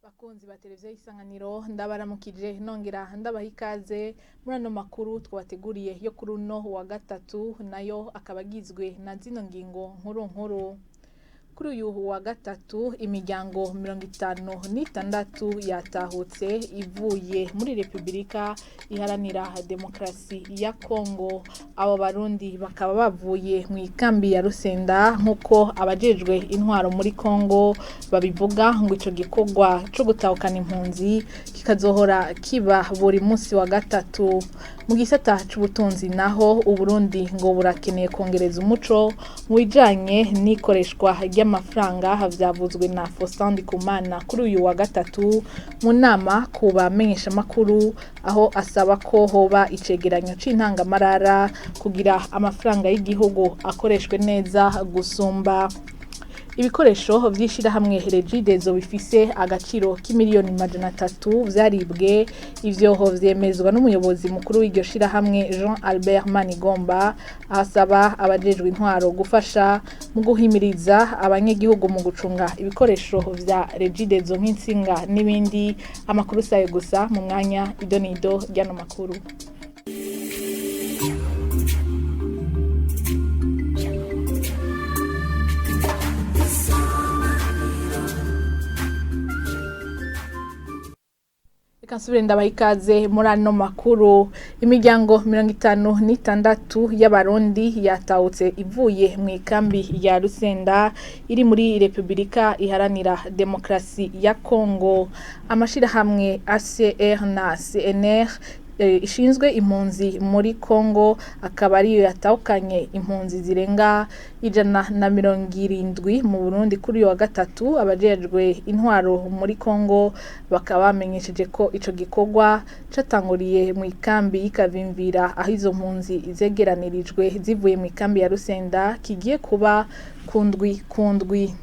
Bakunzi ba televiziyo y'isanganiro ndabaramukije nongera ndabaha ikaze muri ano makuru twabateguriye yo kuri uno wa gatatu, nayo akaba agizwe na zino ngingo nkuru. Kuri uyu wa gatatu imiryango 56 yatahutse ivuye muri Repubulika Iharanira Demokarasi ya Kongo. Abo barundi bakaba bavuye mu ikambi ya Rusenda nkuko abajejwe intwaro muri Kongo babivuga, ngo ico gikorwa cyo gutahukana impunzi kikazohora kiba buri munsi wa gatatu. Mu gisata c'ubutunzi naho Uburundi ngo burakeneye kongereza umuco mu bijanye n'ikoreshwa ry'amafaranga, vyavuzwe na Faustin Ndikumana kuri uyu wa gatatu mu nama ku bamenyesha makuru, aho asaba ko hoba icegeranyo c'intangamarara kugira amafaranga y'igihugu akoreshwe neza gusumba. Ibikoresho vy'ishirahamwe Regideso bifise agaciro k'imiliyoni 300 vyaribwe. Ivyo vyemezwa n'umuyobozi mukuru w'iryo shirahamwe Jean Albert Manigomba, asaba abajejwe intwaro gufasha mu guhimiriza abanyagihugu mu gucunga ibikoresho vya Regideso nk'insinga n'ibindi. Amakuru sayo gusa mu mwanya idonido ryano makuru. Kansubire ndabaha ikaze muri ano makuru. Imiryango 56 y'abarundi yatahutse ivuye mu ikambi ya Rusenda iri muri Repubulika Iharanira Demokarasi ya Kongo. Amashirahamwe ACR na CNR ishinzwe impunzi muri Kongo akaba ariyo yatahukanye impunzi zirenga 170 mu Burundi kuri wa gatatu. Abajejwe intwaro muri Kongo bakaba bamenyesheje ko ico gikorwa catanguriye mu ikambi y'Ikavimvira, aho izo mpunzi zegeranirijwe zivuye mu ikambi ya Rusenda kigiye kuba kundwi.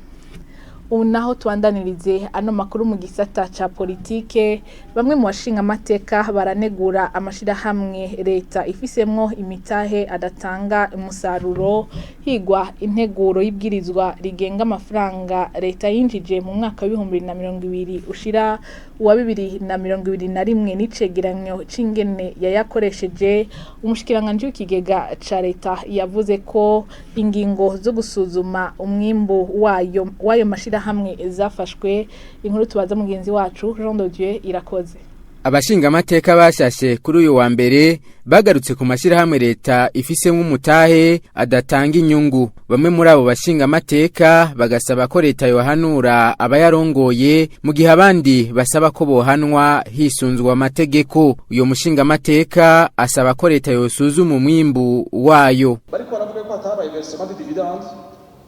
Ubu naho tuandanirize ano makuru mu gisata ca politike. Bamwe mu bashinga amateka baranegura amashirahamwe leta ifisemwo imitahe adatanga umusaruro, higwa integuro y'ibwirizwa rigenga amafaranga leta yinjije mu mwaka wa 2020 ushira wa 2021 n'icegeranyo c'ingene yayakoresheje. Umushikiranganje w'ikigega ca leta yavuze ko ingingo zo gusuzuma umwimbu wayo mashira hamwe zafashwe. Inkuru tubaza mugenzi wacu Jean de Dieu irakoze. Abashinga amateka bashashe kuri uyu wa mbere bagarutse ku mashirahamwe leta ifisemo umutahe adatanga inyungu. Bamwe muri abo bashinga amateka bagasaba ko leta yohanura abayarongoye, mu gihe abandi basaba ko bohanwa hisunzwe amategeko. Uyo mushinga amateka asaba ko leta yosuzuma umwimbu wayo. Bariko baravuga ko hatabaye versement de dividende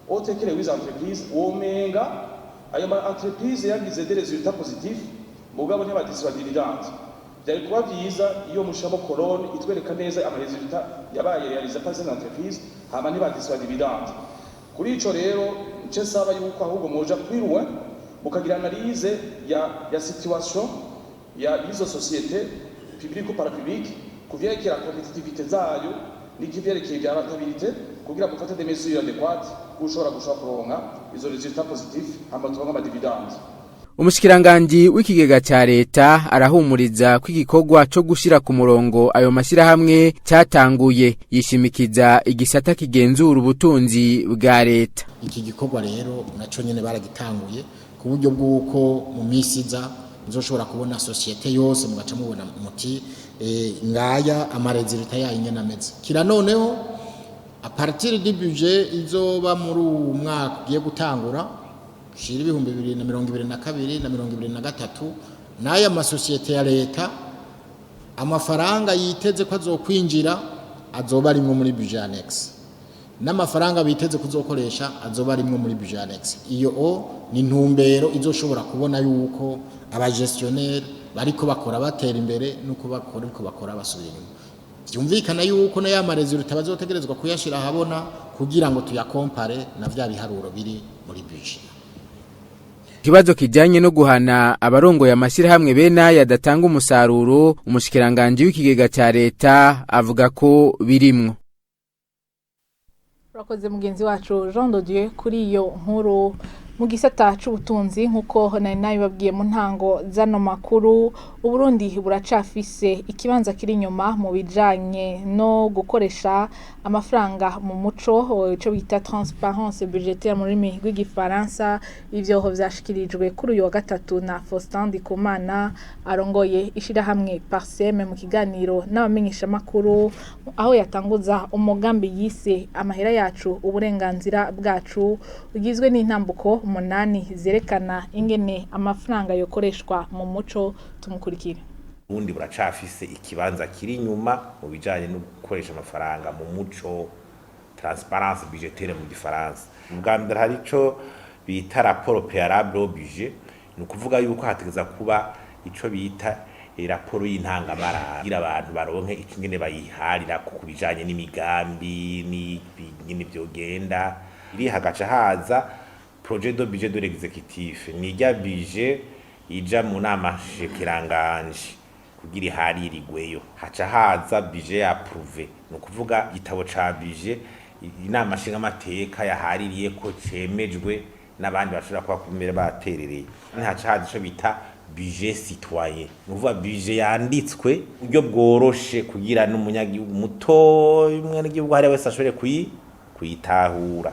otekere wiz entreprise womenga ayo ma entreprise yagize des résultats positifs mugabo ntibadiswa dividende. Byari kuba byiza iyo mushamo colonne itwereka neza ama resultat yabaye realize par cette entreprise hama ntibadiswa dividende. Kuri ico rero nce saba yuko ahubwo moja kwiruwe mukagira analyse ya situation ya izo société publique ou parapublique kuvyerekera competitivité zayo n'ikivyerekeye bya rentabilité kugira mufate des mesures adéquates gushora kuronka izo resultats positifs hama turonka ama dividende. Umushikiranganje w'ikigega ca leta arahumuriza ko igikorwa cyo gushira ku murongo ayo mashirahamwe cyatanguye, yishimikiza igisata kigenzura ubutunzi bwa leta. Iki gikorwa rero naco nyene baragitanguye ku buryo bw'uko mu misiza nzoshobora kubona societe yose mugaca mubona muti ngaya amaresultat yayo nyene ameze. Kira noneho a partir du budget izoba muri umwaka ugiye gutangura shira 2022 na 2023 n'aya masosiyete ya leta amafaranga yiteze ko azokwinjira azoba arimwe muri budget annex, n'amafaranga biteze kuzokoresha azoba arimwe muri budget annex. Iyo ni ntumbero izoshobora kubona yuko abagestionnaire bariko bakora batera imbere nuko bakora basubira inyuma. Byumvikana yuko na ya resultat bazotegerezwa kuyashira habona kugira ngo tuyakompare na vya biharuro biri muri budget. Kibazo kijanye no guhana abarongo ya mashirahamwe bena yadatanga umusaruro, umushikiranganje w'ikigega ca leta avuga ko birimwo. Urakoze mugenzi wacu Jean de Dieu kuri iyo nkuru. mu gisata c'ubutunzi nkuko nari nabibabwiye mu ntango zano makuru Uburundi buracafise ikibanza kiri inyuma mu bijanye no gukoresha amafaranga mu muco ico bita transparence budgétaire mu rurimi rw'igifaransa. Ivyo vyashikirijwe kuri uyu wa gatatu na Faustin Ndikumana arongoye ishirahamwe Parsem mu kiganiro n'abamenyesha makuru aho yatanguza umugambi yise amahera yacu uburenganzira bwacu ugizwe n'intambuko 8 zerekana ingene amafaranga yokoreshwa mu muco. Tumukurikire. Uburundi buracafise ikibanza kiri inyuma mu bijanye no gukoresha amafaranga mu muco transparence budgétaire mu gifaransa. Ubwa mbere hari ico bita rapport préalable au budget, ni ukuvuga yuko hategeza kuba ico bita raporo y'intangamara kugira abantu baronke ikingene bayiharira ku bijanye n'imigambi n'ibintu byogenda. Iri hagaca haza projet de budget de l'exécutif, ni rya budget ija mu nama shikiranganje kugira iharirirweyo. Haca haza budget approuvé, ni ukuvuga igitabo ca budget inama nshinga amateka yahaririye ko cemejwe n'abandi bashobora kuba kumera baterereye. Haca haza ico bita budget citoyen, ni ukuvuga budget yanditswe uburyo bworoshe kugira n'umunyagihugu muto umwenegihugu hari wese ashobore kuyitahura.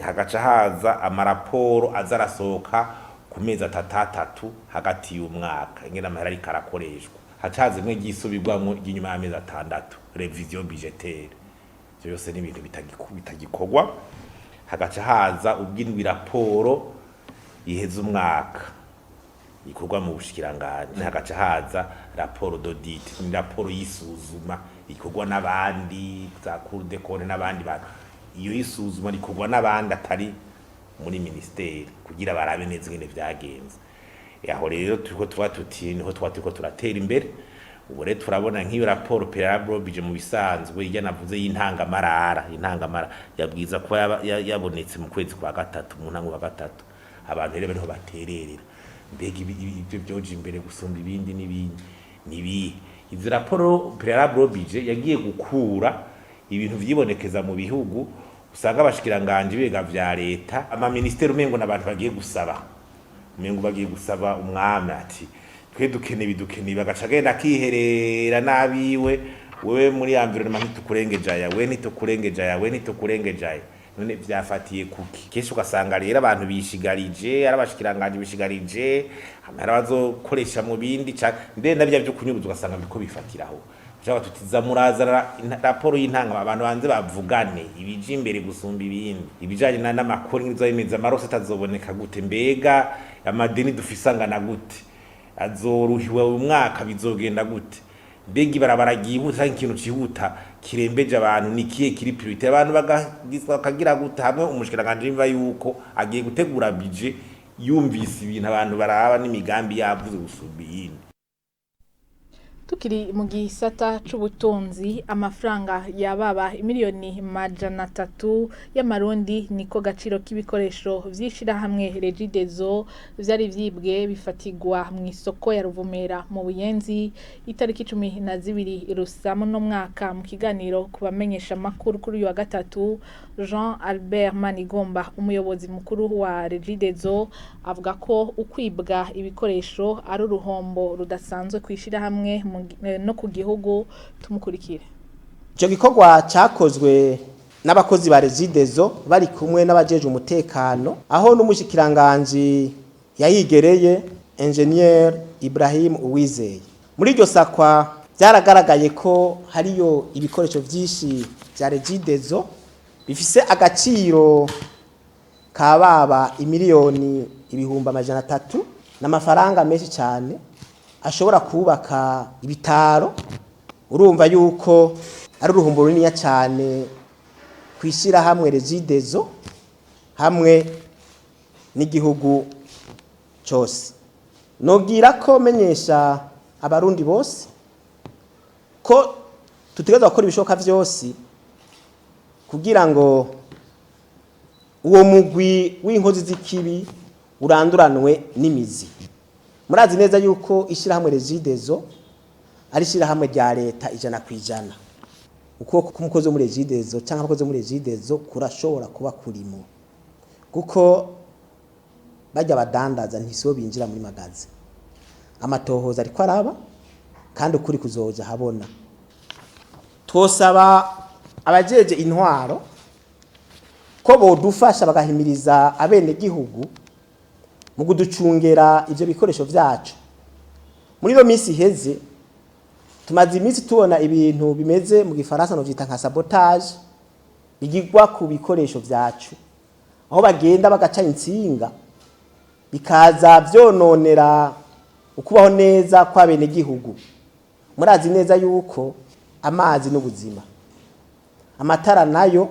Hagaca haza amaraporo azarasohoka ku mezi atatu hagati y'umwaka ingene amahera ariko arakoreshwa. Haca haza imwe ryisubirwamwo ry'inyuma y'amezi 6 revision budgétaire. Ivyo byose ni ibintu bitagikorwa. Hagaca haza ubwindwi raporo iheza umwaka ikorwa mu bushikiranganje. Hagaca haza raporo d'audit, ni raporo y'isuzuma ikorwa n'abandi za Cour des comptes n'abandi bantu. Iyo isuzuma rikorwa n'abandi atari muri ministeri kugira barabe neza ingene vyagenze. Aho rero turiko tuti niho turiko turatera imbere. Ubu rero turabona nk'iyo raporo préalable budget mu bisanzwe ijya navuze y'intangamarara yabwiza ko yabonetse mu kwezi kwa gatatu mu ntango wa gatatu. Abantu rero bariho batererera mbega ibyo byoje imbere gusumba ibindi nibi. Izi raporo préalable budget yagiye gukura ibintu vyibonekeza mu bihugu usanga abashikiranganje biga vya leta ama ministeri umengo n'abantu bagiye gusaba umwami ati twe dukeneye bagaca genda kiherera nabiwe wewe muri environnement ntitukurengeje none vyafatiye kuki. Kesho ugasanga rero abantu bishigarije arabashikiranganje bishigarije amara bazokoresha mu bindi nde nabyo byo kunyubuza ugasanga biko bifatiraho. Jaba tutiza murazara raporo y'intanga abantu banze bavugane ibije imbere gusumba ibindi ibijanye n'amakuru ngizo yemeza marose tazoboneka gute mbega amadeni dufisangana gute azoruhiwe umwaka bizogenda gute mbega ibarabara gihuta ikintu cihuta kirembeje abantu nikiye kiri priorite abantu bakagira gute hamwe umushikiranganje imva yuko agiye gutegura budget yumvise ibintu abantu baraba n'imigambi yavuze gusumba ibindi. Tukiri mu gisata c'ubutunzi amafaranga yababa miliyoni 300 y'amarundi niko gaciro k'ibikoresho vyishira hamwe Regideso vyari vyibwe bifatigwa mu isoko ya Ruvumera mu Buyenzi itariki 12 Rusama no mwaka. Mu kiganiro kubamenyesha makuru kuri uyu wa gatatu Jean Albert Manigomba umuyobozi mukuru wa Regideso avuga ko ukwibwa ibikoresho ari uruhombo rudasanzwe kwishira hamwe no ku gihugu. Tumukurikire. Ico gikorwa cyakozwe n'abakozi ba Regideso bari kumwe n'abajeje umutekano aho n'umushikiranganje yayigereye Engineer Ibrahim Uwizeye. Muri iryo sakwa byaragaragaye ko hariyo ibikoresho vyinshi bya Regideso bifise agaciro kababa imiliyoni 300 n'amafaranga menshi cyane ashobora kubaka ibitaro. Urumva yuko ari uruhumbo runini cyane kwishira hamwe Regideso hamwe n'igihugu cyose. Nogira ko menyesha abarundi bose ko tutegeza gukora ibishoka vyose kugira ngo uwo mugwi w'inkozi z'ikibi uranduranwe n'imizi. Murazi neza yuko ishira hamwe Regideso ari shira hamwe rya leta 100%. Uko kumukozi muri Regideso cyangwa abakozi muri Regideso kurashobora kuba kurimo kuko bajya badandaza ntisibo binjira muri magaze. Amatohoza ariko araba kandi ukuri kuzoja habona. Twosaba abajeje intwaro ko bodufasha bagahimiriza abene gihugu mu kuducungera ivyo bikoresho vyacu. Muri no misi heze tumaze iminsi tubona ibintu bimeze mu gifaransa no vyita nka sabotage bigirwa ku bikoresho vyacu, aho bagenda bagaca insinga bikaza vyononera ukubaho neza kwa bene gihugu. Murazi neza yuko amazi n'ubuzima, amatara nayo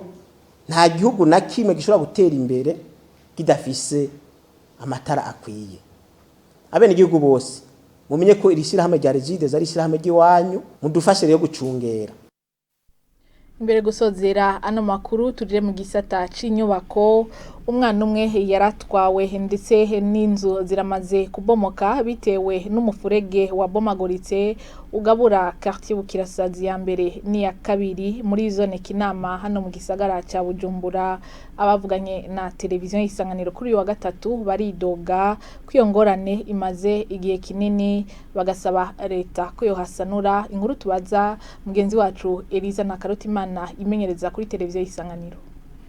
nta gihugu na kimwe gishobora gutera imbere kidafise amatara akwiye. Abene gihugu bose mumenye ko irishira hamwe rya Regides ari ishira hamwe ry'iwanyu, mudufashe rero gucungera. Imbere gusozera ano makuru turire mu gisata c'inyubako, umwana umwe yaratwawe ndetse n'inzu ziramaze kubomoka bitewe n'umufurege wabomaguritse ugabura quartier Bukirasazi ya mbere ni ya kabiri muri zone Kinama hano mu gisagara ca Bujumbura. Abavuganye na televiziyo y'Isanganiro kuri wa gatatu baridoga kwiyongorane imaze igihe kinini, bagasaba leta ko yohasanura. Inkuru tubaza mugenzi wacu Eliza Nakarutimana imenyereza kuri televiziyo y'Isanganiro.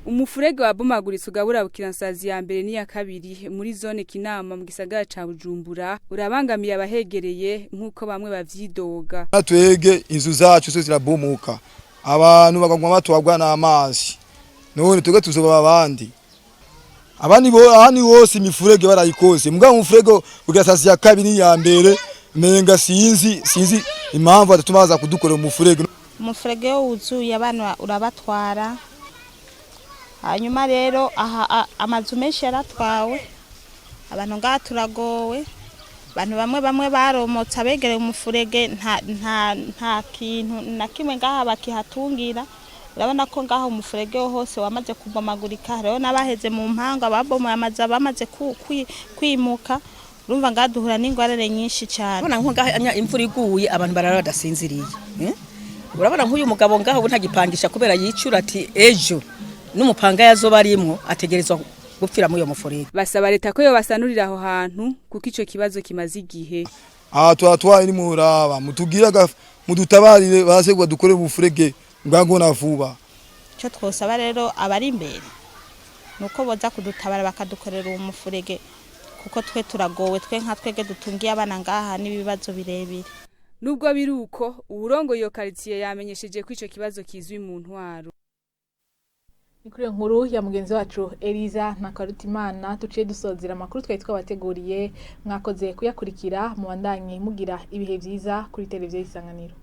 Umufurege wabomaguritse ugabura Bukirasazi ya mbere ni ya kabiri muri zone Kinama mu gisagara ca Bujumbura urabangamiye abahegereye nkuko bamwe bavyidoga. Natwege inzu zacu zo zirabomoka, abantu bagagwa batwagwa n'amazi, none tuge tuzoba abandi hose imifurege barayikose. Mugabo umufurege Bukirasazi ya kabiri ya mbere menga sinzi impamvu atatumaza kudukora umufurege. Umufurege wuzuye abantu urabatwara. Hanyuma rero aha amazu menshi yaratwawe, abantu ngaha turagowe, abantu bamwe baromotse abegereye umufurege nta kintu na kimwe ngaha bakihatungira. Urabona ko ngaha umufurege hose wamaze kubomagurika, rero nabaheze mu mpanga babomoye amazu bamaze kwimuka. Urumva ngaha duhura n'ingwarane nyinshi cyane. Urabona nko ngaha imvura iguye abantu barara badasinziriye. Urabona nk'uyu mugabo ngaha ubu ntagipangisha kubera yicura ati ejo n'umupanga yazoba arimwo ategerezwa gupfira muri yo mufurege. Basaba leta ko yo basanurira aho hantu kuko ico kibazo kimaze igihe. Twatwaye ni muraba mutugiraga mudutabarire base gwa dukore umufurege ngango na vuba. Cyo twosaba rero abari imbere nuko boza kudutabara bakadukorera umufurege kuko twe turagowe, twe nka twege dutungiye abana ngaha n'ibibazo birebire. Nubwo biruko uburongo yo quartier yamenyesheje ko ico kibazo kizwi mu ntwaro. Nikuri nkuru ya mugenzi wacu Eliza Nakarutimana tuciye dusozera makuru twari twabateguriye. Mwakoze kuyakurikira, mu bandanye mugira ibihe vyiza kuri televiziyo y'Isanganiro.